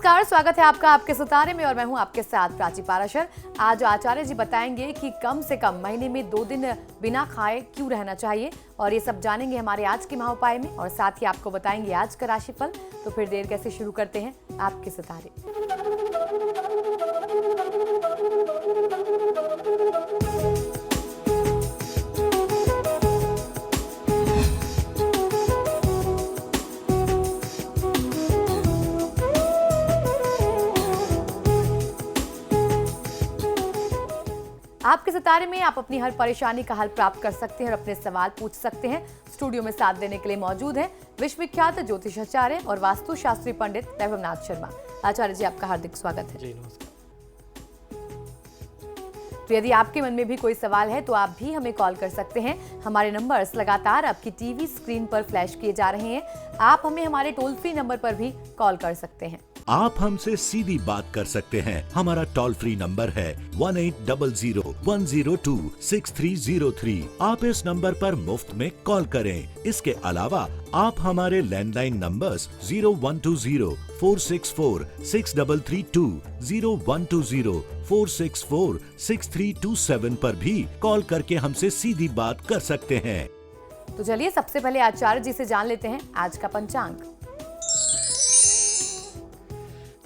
नमस्कार, स्वागत है आपका आपके सितारे में और मैं हूं आपके साथ प्राची पाराशर। आज आचार्य जी बताएंगे कि कम से कम महीने में 2 दिन बिना खाए क्यों रहना चाहिए और ये सब जानेंगे हमारे आज के महाउपाय में और साथ ही आपको बताएंगे आज का राशिफल। तो फिर देर कैसे, शुरू करते हैं आपके सितारे। आपके सितारे में आप अपनी हर परेशानी का हल प्राप्त कर सकते हैं और अपने सवाल पूछ सकते हैं। स्टूडियो में साथ देने के लिए मौजूद हैं विश्वविख्यात ज्योतिषाचार्य और वास्तुशास्त्री पंडित वैभवनाथ शर्मा। आचार्य जी, आपका हार्दिक स्वागत है। जी नमस्कार। तो यदि आपके मन में भी कोई सवाल है तो आप भी हमें कॉल कर सकते हैं। हमारे नंबर्स लगातार आपकी टीवी स्क्रीन पर फ्लैश किए जा रहे हैं। आप हमें हमारे टोल फ्री नंबर पर भी कॉल कर सकते हैं। आप हमसे सीधी बात कर सकते हैं। हमारा टोल फ्री नंबर है 1800-102-6303। आप इस नंबर पर मुफ्त में कॉल करें। इसके अलावा आप हमारे लैंडलाइन नंबर्स 0120-464-6332, 0120-464-6327 पर भी कॉल करके हमसे सीधी बात कर सकते हैं। तो चलिए सबसे पहले आचार्य जी से जान लेते हैं आज का पंचांग।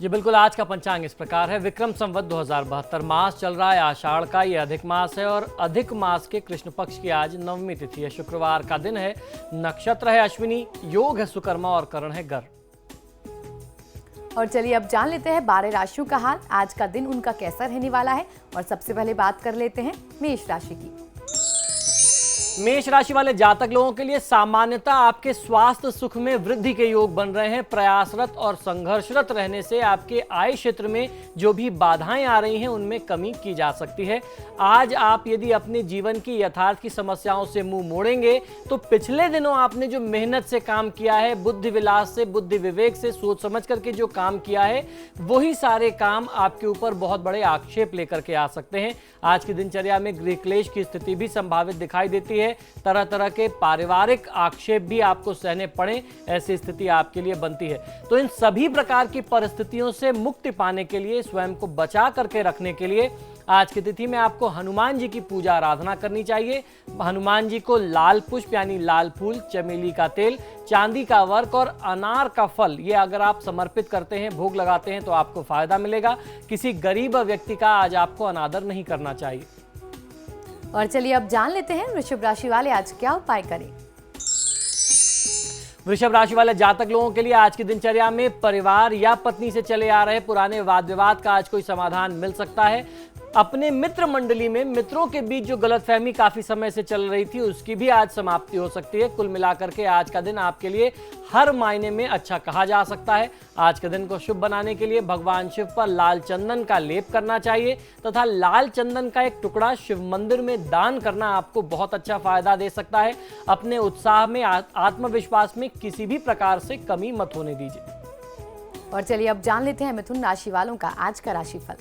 जी बिल्कुल, आज का पंचांग इस प्रकार है। विक्रम संवत 2072 मास चल रहा है आषाढ़ का, ये अधिक मास है और अधिक मास के कृष्ण पक्ष की आज नवमी तिथि है। शुक्रवार का दिन है, नक्षत्र है अश्विनी, योग है सुकर्मा और करण है गर। और चलिए अब जान लेते हैं 12 राशियों का हाल। आज का दिन उनका कैसा रहने वाला है और सबसे पहले बात कर लेते हैं मेष राशि की। मेष राशि वाले जातक लोगों के लिए सामान्यतः आपके स्वास्थ्य सुख में वृद्धि के योग बन रहे हैं। प्रयासरत और संघर्षरत रहने से आपके आय क्षेत्र में जो भी बाधाएं आ रही हैं उनमें कमी की जा सकती है। आज आप यदि अपने जीवन की यथार्थ की समस्याओं से मुंह मोड़ेंगे तो पिछले दिनों आपने जो मेहनत से काम किया है, बुद्धि विलास से, बुद्धि विवेक से, सोच समझ करके जो काम किया है, वही सारे काम आपके ऊपर बहुत बड़े आक्षेप लेकर के आ सकते हैं। आज की दिनचर्या में गृह क्लेश की स्थिति भी संभावित दिखाई देती है। तरह तरह के पारिवारिक आक्षेप भी आपको सहने पड़े, ऐसी स्थिति आपके लिए बनती है। तो इन सभी प्रकार की परिस्थितियों से मुक्ति पाने के लिए, स्वयं को बचा करके रखने के लिए आज की तिथि में आपको हनुमान जी की पूजा आराधना करनी चाहिए। हनुमान जी को लाल पुष्प यानी लाल फूल, चमेली का तेल, चांदी का वर्क और अनार का फल, ये अगर आप समर्पित करते हैं, भोग लगाते हैं तो आपको फायदा मिलेगा। किसी गरीब व्यक्ति का आज आपको अनादर नहीं करना चाहिए। और चलिए अब जान लेते हैं वृषभ राशि वाले आज क्या उपाय करें। वृषभ राशि वाले जातक लोगों के लिए आज की दिनचर्या में परिवार या पत्नी से चले आ रहे पुराने वाद विवाद का आज कोई समाधान मिल सकता है। अपने मित्र मंडली में मित्रों के बीच जो गलतफहमी काफी समय से चल रही थी उसकी भी आज समाप्ति हो सकती है। कुल मिलाकर के आज का दिन आपके लिए हर मायने में अच्छा कहा जा सकता है। आज के दिन को शुभ बनाने के लिए भगवान शिव पर लाल चंदन का लेप करना चाहिए तथा लाल चंदन का एक टुकड़ा शिव मंदिर में दान करना आपको बहुत अच्छा फायदा दे सकता है। अपने उत्साह में, आत्मविश्वास में किसी भी प्रकार से कमी मत होने दीजिए। और चलिए अब जान लेते हैं मिथुन राशि वालों का आज का राशिफल।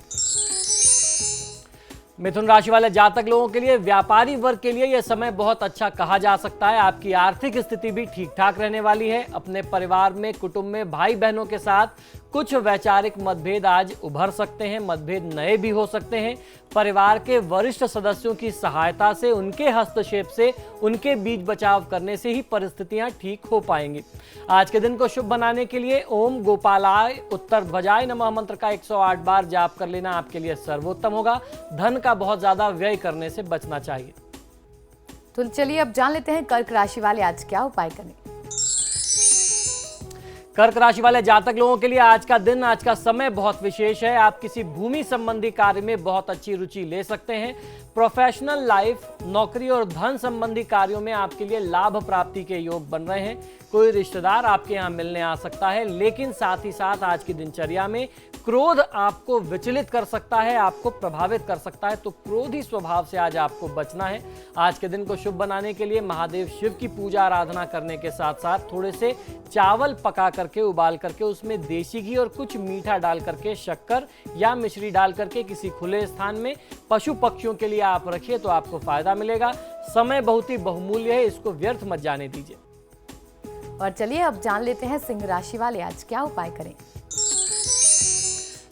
मिथुन राशि वाले जातक लोगों के लिए, व्यापारी वर्ग के लिए यह समय बहुत अच्छा कहा जा सकता है। आपकी आर्थिक स्थिति भी ठीक ठाक रहने वाली है। अपने परिवार में, कुटुंब में भाई बहनों के साथ कुछ वैचारिक मतभेद आज उभर सकते हैं, मतभेद नए भी हो सकते हैं। परिवार के वरिष्ठ सदस्यों की सहायता से, उनके हस्तक्षेप से, उनके बीच बचाव करने से ही परिस्थितियां ठीक हो पाएंगी। आज के दिन को शुभ बनाने के लिए ओम गोपालाय उत्तर ध्वजाय नमः मंत्र का 108 बार जाप कर लेना आपके लिए सर्वोत्तम होगा। धन का बहुत ज्यादा व्यय करने से बचना चाहिए। तो चलिए अब जान लेते हैं कर्क राशि वाले आज क्या उपाय करें। कर्क राशि वाले जातक लोगों के लिए आज का दिन, आज का समय बहुत विशेष है। आप किसी भूमि संबंधी कार्य में बहुत अच्छी रुचि ले सकते हैं। प्रोफेशनल लाइफ, नौकरी और धन संबंधी कार्यों में आपके लिए लाभ प्राप्ति के योग बन रहे हैं। कोई रिश्तेदार आपके यहाँ मिलने आ सकता है, लेकिन साथ ही साथ आज की दिनचर्या में क्रोध आपको विचलित कर सकता है, आपको प्रभावित कर सकता है। तो क्रोधी स्वभाव से आज आपको बचना है। आज के दिन को शुभ बनाने के लिए महादेव शिव की पूजा आराधना करने के साथ साथ थोड़े से चावल पका करके, उबाल करके, उसमें देसी घी और कुछ मीठा डाल करके, शक्कर या मिश्री डाल करके किसी खुले स्थान में पशु पक्षियों के लिए आप रखिए तो आपको फायदा मिलेगा। समय बहुत ही बहुमूल्य है, इसको व्यर्थ मत जाने दीजिए। और चलिए अब जान लेते हैं सिंह राशि वाले आज क्या उपाय करें।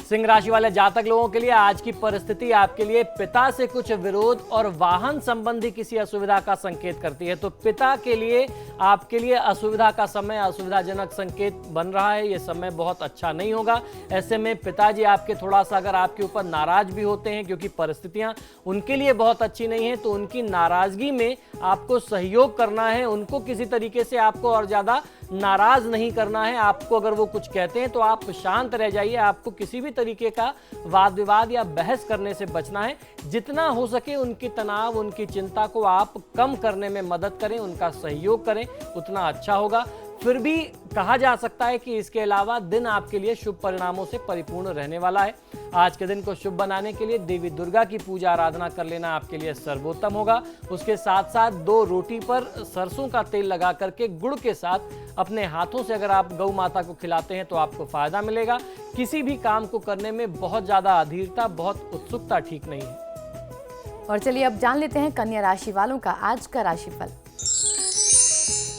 सिंह राशि वाले जातक लोगों के लिए आज की परिस्थिति आपके लिए पिता से कुछ विरोध और वाहन संबंधी किसी असुविधा का संकेत करती है। तो पिता के लिए आपके लिए असुविधा का समय, असुविधाजनक संकेत बन रहा है। ये समय बहुत अच्छा नहीं होगा। ऐसे में पिताजी आपके थोड़ा सा अगर आपके ऊपर नाराज भी होते हैं क्योंकि परिस्थितियां उनके लिए बहुत अच्छी नहीं है, तो उनकी नाराजगी में आपको सहयोग करना है। उनको किसी तरीके से आपको और ज्यादा नाराज नहीं करना है। आपको अगर वो कुछ कहते हैं तो आप शांत रह जाइए। आपको किसी भी तरीके का वाद विवाद या बहस करने से बचना है। जितना हो सके उनकी तनाव, उनकी चिंता को आप कम करने में मदद करें, उनका सहयोग करें, उतना अच्छा होगा। फिर भी कहा जा सकता है कि इसके अलावा दिन आपके लिए शुभ परिणामों से परिपूर्ण रहने वाला है। आज के दिन को शुभ बनाने के लिए देवी दुर्गा की पूजा आराधना कर लेना आपके लिए सर्वोत्तम होगा। उसके साथ साथ 2 रोटी पर सरसों का तेल लगा करके गुड़ के साथ अपने हाथों से अगर आप गौ माता को खिलाते हैं तो आपको फायदा मिलेगा। किसी भी काम को करने में बहुत ज्यादा अधीरता, बहुत उत्सुकता ठीक नहीं है। और चलिए अब जान लेते हैं कन्या राशि वालों का आज का राशिफल।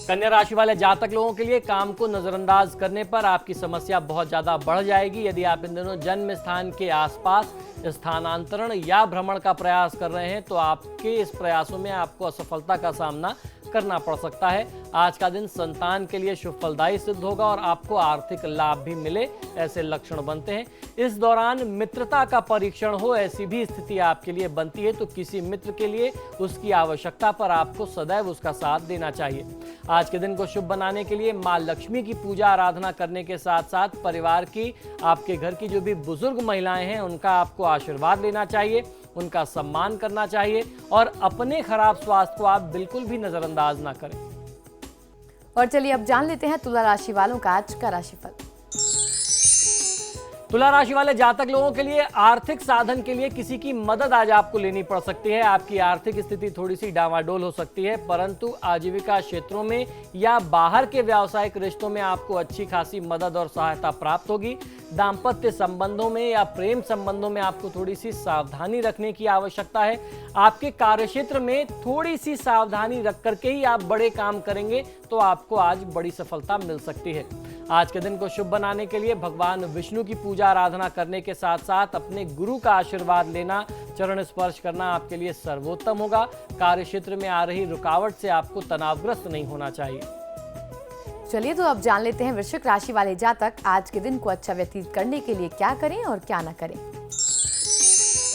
कन्या राशि वाले जातक लोगों के लिए काम को नजरअंदाज करने पर आपकी समस्या बहुत ज्यादा बढ़ जाएगी। यदि आप इन दिनों जन्म स्थान के आसपास स्थानांतरण या भ्रमण का प्रयास कर रहे हैं तो आपके इस प्रयासों में आपको असफलता का सामना करना पड़ सकता है। आज का दिन संतान के लिए शुभ फलदायी सिद्ध होगा और आपको आर्थिक लाभ भी मिले, ऐसे लक्षण बनते हैं। इस दौरान मित्रता का परीक्षण हो, ऐसी भी स्थिति आपके लिए बनती है। तो किसी मित्र के लिए उसकी आवश्यकता पर आपको सदैव उसका साथ देना चाहिए। आज के दिन को शुभ बनाने के लिए मां लक्ष्मी की पूजा आराधना करने के साथ साथ परिवार की, आपके घर की जो भी बुजुर्ग महिलाएं हैं उनका आपको आशीर्वाद लेना चाहिए, उनका सम्मान करना चाहिए और अपने खराब स्वास्थ्य को आप बिल्कुल भी नजरअंदाज ना करें। और चलिए अब जान लेते हैं तुला राशि वालों का आज का राशिफल। तुला राशि वाले जातक लोगों के लिए आर्थिक साधन के लिए किसी की मदद आज आपको लेनी पड़ सकती है। आपकी आर्थिक स्थिति थोड़ी सी डामाडोल हो सकती है, परंतु आजीविका क्षेत्रों में या बाहर के व्यावसायिक रिश्तों में आपको अच्छी खासी मदद और सहायता प्राप्त होगी। दाम्पत्य संबंधों में या प्रेम संबंधों में आपको थोड़ी सी सावधानी रखने की आवश्यकता है। आपके कार्यक्षेत्र में थोड़ी सी सावधानी रख करके ही आप बड़े काम करेंगे तो आपको आज बड़ी सफलता मिल सकती है। आज के दिन को शुभ बनाने के लिए भगवान विष्णु की पूजा आराधना करने के साथ साथ अपने गुरु का आशीर्वाद लेना, चरण स्पर्श करना आपके लिए सर्वोत्तम होगा। कार्यक्षेत्र में आ रही रुकावट से आपको तनावग्रस्त नहीं होना चाहिए। चलिए तो अब जान लेते हैं वृश्चिक राशि वाले जातक आज के दिन को अच्छा व्यतीत करने के लिए क्या करें और क्या न करें।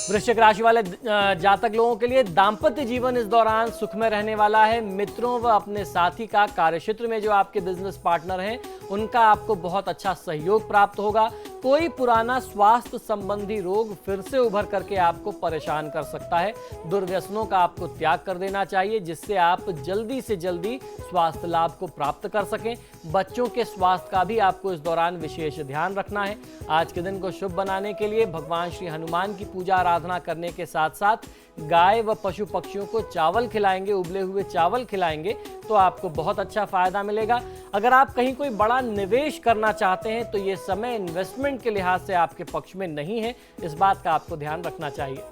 वृश्चिक राशि वाले जातक लोगों के लिए दाम्पत्य जीवन इस दौरान सुखमय रहने वाला है। मित्रों व अपने साथी का, कार्यक्षेत्र में जो आपके बिजनेस पार्टनर हैं उनका आपको बहुत अच्छा सहयोग प्राप्त होगा। कोई पुराना स्वास्थ्य संबंधी रोग फिर से उभर करके आपको परेशान कर सकता है। दुर्व्यसनों का आपको त्याग कर देना चाहिए जिससे आप जल्दी से जल्दी स्वास्थ्य लाभ को प्राप्त कर सकें। बच्चों के स्वास्थ्य का भी आपको इस दौरान विशेष ध्यान रखना है। आज के दिन को शुभ बनाने के लिए भगवान श्री हनुमान की पूजा आराधना करने के साथ साथ गाय व पशु पक्षियों को चावल खिलाएंगे, उबले हुए चावल खिलाएंगे तो आपको बहुत अच्छा फायदा मिलेगा। अगर आप कहीं कोई बड़ा निवेश करना चाहते हैं तो ये समय इन्वेस्टमेंट के लिहाज से आपके पक्ष में नहीं है, इस बात का आपको ध्यान रखना चाहिए।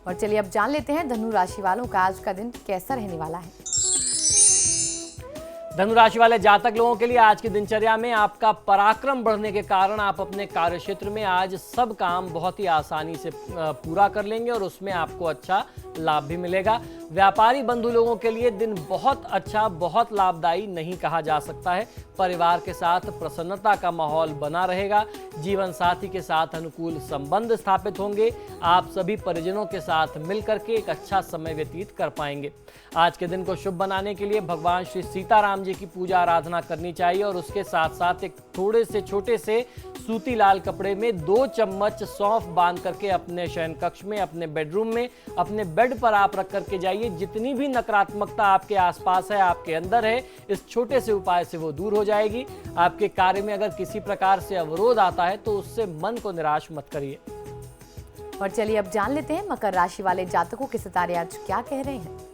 और चलिए अब जान लेते हैं धनु राशि वालों का आज का दिन कैसा रहने वाला है। धनु राशि वाले जातक लोगों के लिए आज की दिनचर्या में आपका पराक्रम बढ़ने के कारण आप अपने कार्यक्षेत्र में आज सब काम बहुत ही आसानी से पूरा कर लेंगे और उसमें आपको अच्छा लाभ भी मिलेगा। व्यापारी बंधु लोगों के लिए दिन बहुत अच्छा, बहुत लाभदायी नहीं कहा जा सकता है। परिवार के साथ प्रसन्नता का माहौल बना रहेगा। जीवन साथी के साथ अनुकूल संबंध स्थापित होंगे। आप सभी परिजनों के साथ मिलकर के एक अच्छा समय व्यतीत कर पाएंगे। आज के दिन को शुभ बनाने के लिए भगवान श्री सीताराम जी की पूजा आराधना करनी चाहिए और उसके साथ साथ एक थोड़े से छोटे से सूती लाल कपड़े में 2 चम्मच सौंफ बांध करके अपने शयन कक्ष में, अपने बेडरूम में, अपने बेड पर आप रख करके जाइए। जितनी भी नकारात्मकता आपके आसपास है, आपके अंदर है, इस छोटे से उपाय से वो दूर हो जाएगी। आपके कार्य में अगर किसी प्रकार से अवरोध आता है तो उससे मन को निराश मत करिए। और चलिए अब जान लेते हैं मकर राशि वाले जातकों के सितारे आज क्या कह रहे हैं।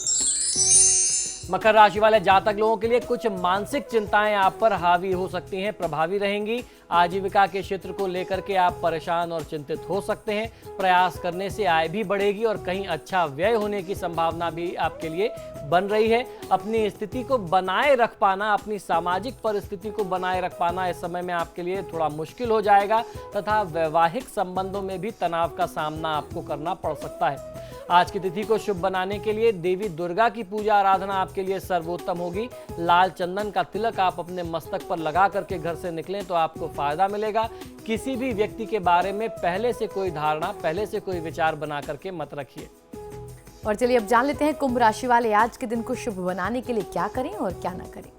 मकर राशि वाले जातक लोगों के लिए कुछ मानसिक चिंताएं आप पर हावी हो सकती हैं, प्रभावी रहेंगी। आजीविका के क्षेत्र को लेकर के आप परेशान और चिंतित हो सकते हैं। प्रयास करने से आय भी बढ़ेगी और कहीं अच्छा व्यय होने की संभावना भी आपके लिए बन रही है। अपनी स्थिति को बनाए रख पाना, अपनी सामाजिक परिस्थिति को बनाए रख पाना इस समय में आपके लिए थोड़ा मुश्किल हो जाएगा तथा वैवाहिक संबंधों में भी तनाव का सामना आपको करना पड़ सकता है। आज की तिथि को शुभ बनाने के लिए देवी दुर्गा की पूजा आराधना आपके लिए सर्वोत्तम होगी। लाल चंदन का तिलक आप अपने मस्तक पर लगा करके घर से निकलें तो आपको फायदा मिलेगा। किसी भी व्यक्ति के बारे में पहले से कोई धारणा, पहले से कोई विचार बना करके मत रखिए। और चलिए अब जान लेते हैं कुंभ राशि वाले आज के दिन को शुभ बनाने के लिए क्या करें और क्या ना करें।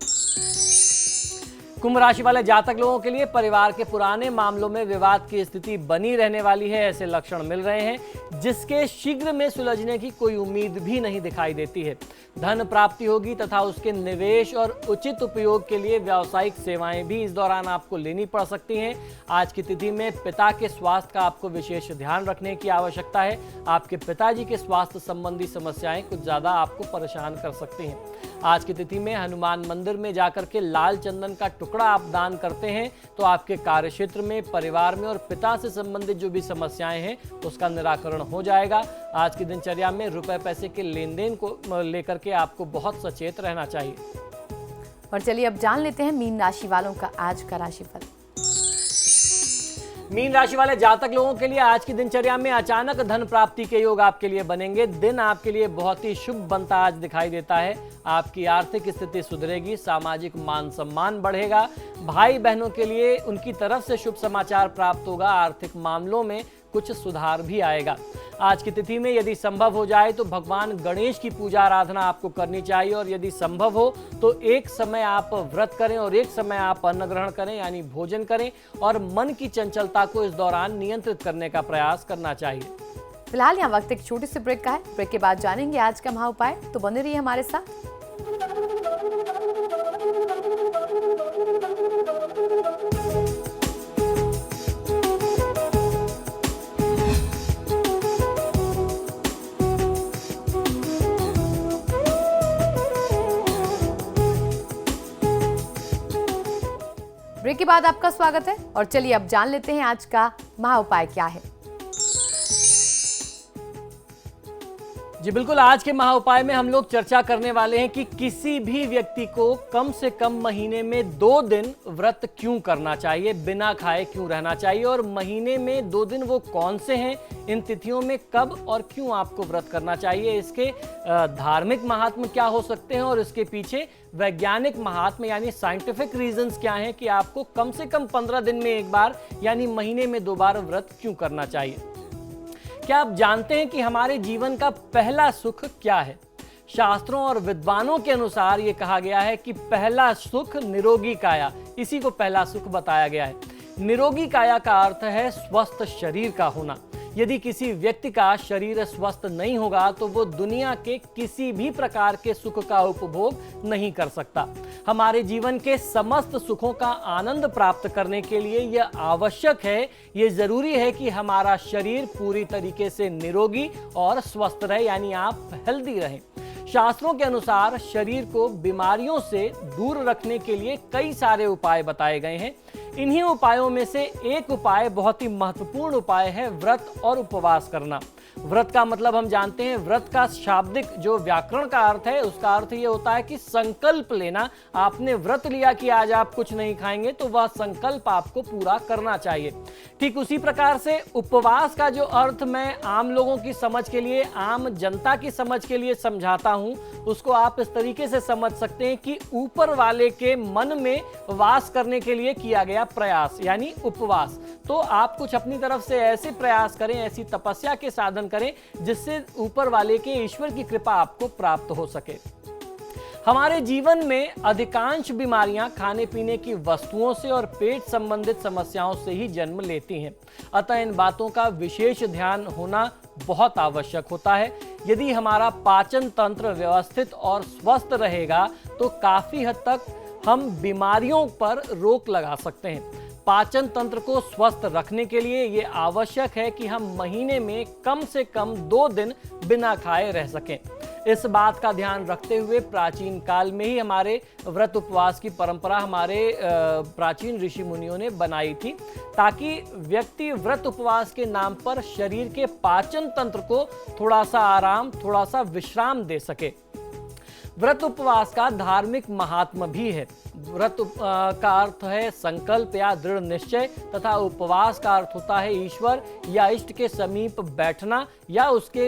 कुंभ राशि वाले जातक लोगों के लिए परिवार के पुराने मामलों में विवाद की स्थिति बनी रहने वाली है, ऐसे लक्षण मिल रहे हैं जिसके शीघ्र में सुलझने की कोई उम्मीद भी नहीं दिखाई देती है। धन प्राप्ति होगी तथा उसके निवेश और उचित उपयोग के लिए व्यावसायिक सेवाएं भी इस दौरान आपको लेनी पड़ सकती हैं। आज की तिथि में पिता के स्वास्थ्य का आपको विशेष ध्यान रखने की आवश्यकता है। आपके पिताजी के स्वास्थ्य संबंधी समस्याएं कुछ ज्यादा आपको परेशान कर सकती हैं। आज की तिथि में हनुमान मंदिर में जाकर के लाल चंदन का टुकड़ा आप दान करते हैं तो आपके कार्यक्षेत्र में, परिवार में और पिता से संबंधित जो भी समस्याएं हैं उसका निराकरण हो जाएगा। आज की दिनचर्या में रुपए पैसे के लेन देन को लेकर के आपको बहुत सचेत रहना चाहिए। और चलिए अब जान लेते हैं मीन राशि वालों का आज का राशिफल। मीन राशि वाले जातक लोगों के लिए आज की दिनचर्या में अचानक धन प्राप्ति के योग आपके लिए बनेंगे। दिन आपके लिए बहुत ही शुभ बनता आज दिखाई देता है। आपकी आर्थिक स्थिति सुधरेगी, सामाजिक मान सम्मान बढ़ेगा। भाई बहनों के लिए उनकी तरफ से शुभ समाचार प्राप्त होगा। आर्थिक मामलों में कुछ सुधार भी आएगा। आज की तिथि में यदि संभव हो जाए तो भगवान गणेश की पूजा आराधना आपको करनी चाहिए और यदि संभव हो तो एक समय आप व्रत करें और एक समय आप अन्न ग्रहण करें यानी भोजन करें और मन की चंचलता को इस दौरान नियंत्रित करने का प्रयास करना चाहिए। फिलहाल यहाँ वक्त एक छोटे से ब्रेक का है। ब्रेक के बाद जानेंगे आज का महा उपाय, तो बने रहिए हमारे साथ। ब्रेक के बाद आपका स्वागत है और चलिए अब जान लेते हैं आज का महा उपाय क्या है। जी बिल्कुल, आज के महा उपाय में हम लोग चर्चा करने वाले हैं कि किसी भी व्यक्ति को कम से कम महीने में 2 दिन व्रत क्यों करना चाहिए, बिना खाए क्यों रहना चाहिए और महीने में 2 दिन वो कौन से हैं, इन तिथियों में कब और क्यों आपको व्रत करना चाहिए, इसके धार्मिक महात्म क्या हो सकते हैं और इसके पीछे वैज्ञानिक महात्म यानी साइंटिफिक रीजंस क्या हैं कि आपको कम से कम 15 दिन में एक बार यानी महीने में 2 बार व्रत क्यों करना चाहिए। क्या आप जानते हैं कि हमारे जीवन का पहला सुख क्या है? शास्त्रों और विद्वानों के अनुसार यह कहा गया है कि पहला सुख निरोगी काया, इसी को पहला सुख बताया गया है। निरोगी काया का अर्थ है स्वस्थ शरीर का होना। यदि किसी व्यक्ति का शरीर स्वस्थ नहीं होगा तो वो दुनिया के किसी भी प्रकार के सुख का उपभोग नहीं कर सकता। हमारे जीवन के समस्त सुखों का आनंद प्राप्त करने के लिए यह आवश्यक है, यह जरूरी है कि हमारा शरीर पूरी तरीके से निरोगी और स्वस्थ रहे, यानी आप हेल्दी रहें। शास्त्रों के अनुसार शरीर को बीमारियों से दूर रखने के लिए कई सारे उपाय बताए गए हैं। इन्हीं उपायों में से एक उपाय, बहुत ही महत्वपूर्ण उपाय है व्रत और उपवास करना। व्रत का मतलब हम जानते हैं, व्रत का शाब्दिक जो व्याकरण का अर्थ है उसका अर्थ ये होता है कि संकल्प लेना। आपने व्रत लिया कि आज आप कुछ नहीं खाएंगे तो वह संकल्प आपको पूरा करना चाहिए। ठीक उसी प्रकार से उपवास का जो अर्थ मैं आम लोगों की समझ के लिए, आम जनता की समझ के लिए समझाता हूं, उसको आप इस तरीके से समझ सकते हैं कि ऊपर वाले के मन में वास करने के लिए किया गया प्रयास यानी उपवास। तो आप कुछ अपनी तरफ से ऐसे प्रयास करें, ऐसी तपस्या के साधन करें जिससे ऊपर वाले के ईश्वर की कृपा आपको प्राप्त हो सके। हमारे जीवन में अधिकांश बीमारियां खाने पीने की वस्तुओं से और पेट संबंधित समस्याओं से ही जन्म लेती हैं। अतः इन बातों का विशेष ध्यान होना बहुत आवश्यक होता है। यदि हमारा पाचन तंत्र व्यवस्थित और स्वस्थ रहेगा तो काफी हद तक हम बीमारियों पर रोक लगा सकते हैं। पाचन तंत्र को स्वस्थ रखने के लिए ये आवश्यक है कि हम महीने में कम से कम 2 दिन बिना खाए रह सकें। इस बात का ध्यान रखते हुए प्राचीन काल में ही हमारे व्रत उपवास की परंपरा हमारे प्राचीन ऋषि मुनियों ने बनाई थी, ताकि व्यक्ति व्रत उपवास के नाम पर शरीर के पाचन तंत्र को थोड़ा सा आराम, थोड़ा सा विश्राम दे सके। व्रत उपवास का धार्मिक महात्म भी है। व्रत का अर्थ है संकल्प या दृढ़ निश्चय, तथा उपवास का अर्थ होता है ईश्वर या इष्ट के समीप बैठना या उसके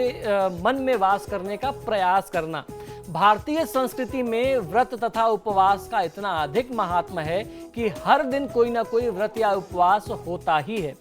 मन में वास करने का प्रयास करना। भारतीय संस्कृति में व्रत तथा उपवास का इतना अधिक महात्म है कि हर दिन कोई ना कोई व्रत या उपवास होता ही है।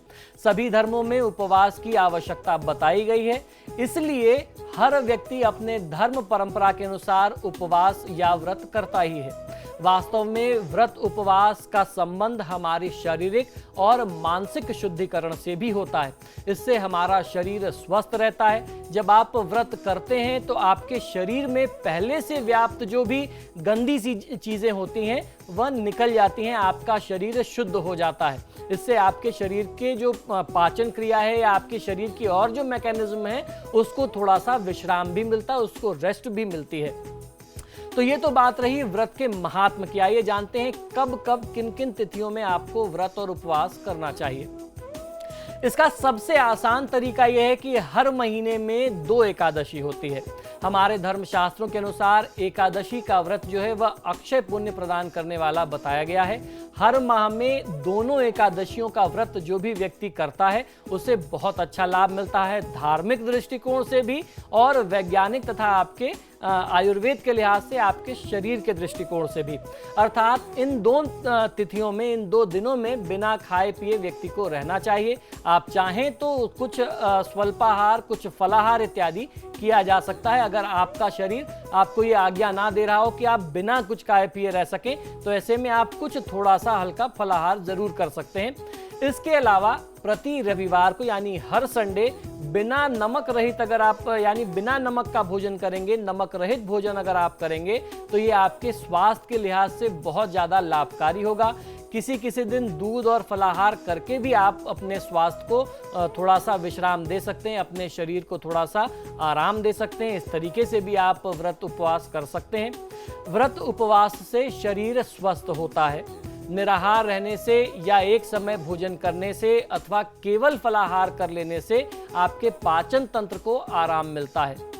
सभी धर्मों में उपवास की आवश्यकता बताई गई है, इसलिए हर व्यक्ति अपने धर्म परंपरा के अनुसार उपवास या व्रत करता ही है। वास्तव में व्रत उपवास का संबंध हमारी शारीरिक और मानसिक शुद्धिकरण से भी होता है। इससे हमारा शरीर स्वस्थ रहता है। जब आप व्रत करते हैं तो आपके शरीर में पहले से व्याप्त जो भी गंदी सी चीजें होती हैं वह निकल जाती हैं, आपका शरीर शुद्ध हो जाता है। इससे आपके शरीर के जो पाचन क्रिया है या आपके शरीर की और जो मैकेनिज्म है उसको थोड़ा सा विश्राम भी मिलता है, उसको रेस्ट भी मिलती है। तो ये तो बात रही व्रत के महात्म की। आइए जानते हैं कब कब किन किन तिथियों में आपको व्रत और उपवास करना चाहिए। इसका सबसे आसान तरीका यह है कि हर महीने में 2 एकादशी होती है। हमारे धर्मशास्त्रों के अनुसार एकादशी का व्रत जो है वह अक्षय पुण्य प्रदान करने वाला बताया गया है। हर माह में दोनों एकादशियों का व्रत जो भी व्यक्ति करता है उसे बहुत अच्छा लाभ मिलता है, धार्मिक दृष्टिकोण से भी और वैज्ञानिक तथा आपके आयुर्वेद के लिहाज से आपके शरीर के दृष्टिकोण से भी। अर्थात इन 2 तिथियों में, इन 2 दिनों में बिना खाए पिए व्यक्ति को रहना चाहिए। आप चाहें तो कुछ स्वल्पाहार, कुछ फलाहार इत्यादि किया जा सकता है। अगर आपका शरीर आपको ये आज्ञा ना दे रहा हो कि आप बिना कुछ खाए पिए रह सकें, तो ऐसे में आप कुछ थोड़ा सा हल्का फलाहार जरूर कर सकते हैं। इसके अलावा प्रति रविवार को यानी हर संडे बिना नमक रहित अगर आप यानी बिना नमक का भोजन करेंगे, नमक रहित भोजन अगर आप करेंगे तो ये आपके स्वास्थ्य के लिहाज से बहुत ज़्यादा लाभकारी होगा। किसी किसी दिन दूध और फलाहार करके भी आप अपने स्वास्थ्य को थोड़ा सा विश्राम दे सकते हैं, अपने शरीर को थोड़ा सा आराम दे सकते हैं। इस तरीके से भी आप व्रत उपवास कर सकते हैं। व्रत उपवास से शरीर स्वस्थ होता है। निराहार रहने से या एक समय भोजन करने से अथवा केवल फलाहार कर लेने से आपके पाचन तंत्र को आराम मिलता है।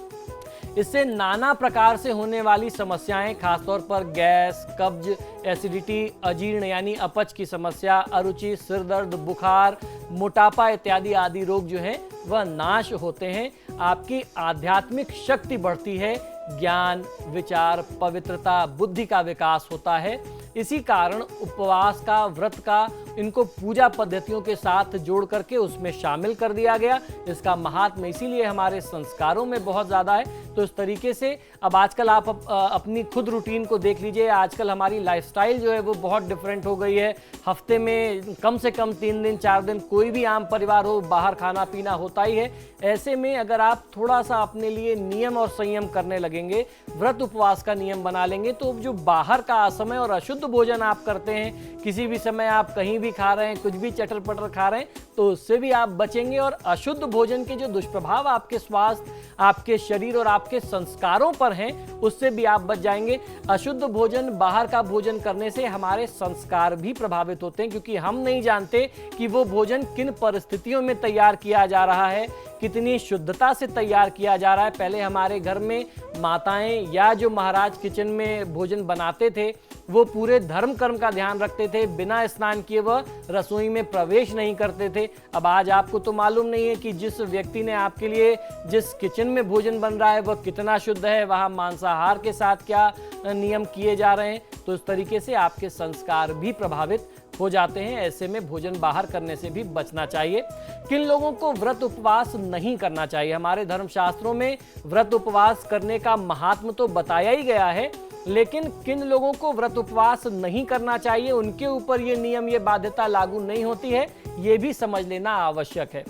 इससे नाना प्रकार से होने वाली समस्याएं, खासतौर पर गैस, कब्ज, एसिडिटी, अजीर्ण यानी अपच की समस्या, अरुचि, सिर दर्द, बुखार, मोटापा इत्यादि आदि रोग जो हैं वह नाश होते हैं। आपकी आध्यात्मिक शक्ति बढ़ती है, ज्ञान, विचार, पवित्रता, बुद्धि का विकास होता है। इसी कारण उपवास का, व्रत का, इनको पूजा पद्धतियों के साथ जोड़ करके उसमें शामिल कर दिया गया। इसका महात्म्य इसीलिए हमारे संस्कारों में बहुत ज़्यादा है। तो इस तरीके से अब आजकल आप अपनी खुद रूटीन को देख लीजिए। आजकल हमारी लाइफस्टाइल जो है वो बहुत डिफरेंट हो गई है। हफ्ते में कम से कम 3 दिन 4 दिन कोई भी आम परिवार हो, बाहर खाना पीना होता ही है। ऐसे में अगर आप थोड़ा सा अपने लिए नियम और संयम करने लगेंगे, व्रत उपवास का नियम बना लेंगे, तो जो बाहर का असमय और अशुद्ध भोजन आप करते हैं, किसी भी समय आप कहीं भी खा रहे हैं, कुछ भी चटर पटर खा रहे हैं, तो उससे भी आप बचेंगे। और अशुद्ध भोजन के जो दुष्प्रभाव आपके स्वास्थ्य, आपके शरीर और आपके संस्कारों पर हैं, उससे भी आप बच जाएंगे। अशुद्ध भोजन, बाहर का भोजन करने से हमारे संस्कार भी प्रभावित होते हैं, क्योंकि हम नहीं जानते कि वो भोजन किन परिस्थितियों में तैयार किया जा रहा है, कितनी शुद्धता से तैयार किया जा रहा है। पहले हमारे घर में माताएं या जो महाराज किचन में भोजन बनाते थे वो पूरे धर्म कर्म का ध्यान रखते थे, बिना स्नान किए वह रसोई में प्रवेश नहीं करते थे। अब आज आपको तो मालूम नहीं है कि जिस व्यक्ति ने आपके लिए जिस किचन में भोजन बन रहा है वह कितना शुद्ध है, वहाँ मांसाहार के साथ क्या नियम किए जा रहे हैं। तो इस तरीके से आपके संस्कार भी प्रभावित हो जाते हैं। ऐसे में भोजन बाहर करने से भी बचना चाहिए। किन लोगों को व्रत उपवास नहीं करना चाहिए? हमारे धर्मशास्त्रों में व्रत उपवास करने का महात्म तो बताया ही गया है, लेकिन किन लोगों को व्रत उपवास नहीं करना चाहिए, उनके ऊपर ये नियम, ये बाध्यता लागू नहीं होती है, ये भी समझ लेना आवश्यक है।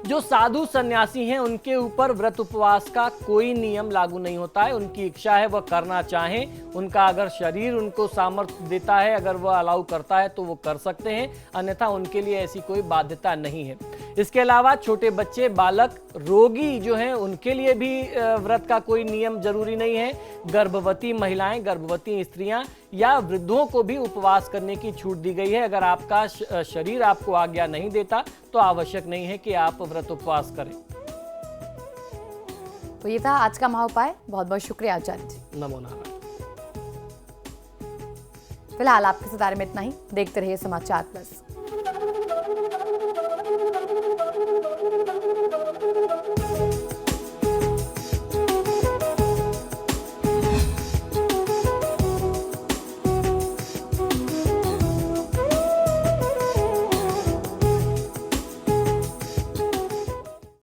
जो साधु सन्यासी हैं उनके ऊपर व्रत उपवास का कोई नियम लागू नहीं होता है। उनकी इच्छा है वह करना चाहें, उनका अगर शरीर उनको सामर्थ्य देता है, अगर वह अलाउ करता है तो वो कर सकते हैं, अन्यथा उनके लिए ऐसी कोई बाध्यता नहीं है। इसके अलावा छोटे बच्चे, बालक, रोगी जो हैं उनके लिए भी व्रत का कोई नियम जरूरी नहीं है। गर्भवती महिलाएं, गर्भवती स्त्रियां या वृद्धों को भी उपवास करने की छूट दी गई है। अगर आपका शरीर आपको आज्ञा नहीं देता तो आवश्यक नहीं है कि आप व्रत उपवास करें। तो ये था आज का महाउपाय। बहुत बहुत शुक्रिया आचार्य जी। नमो नारायण। फिलहाल आपके सितारे में इतना ही। देखते रहिए समाचार प्लस।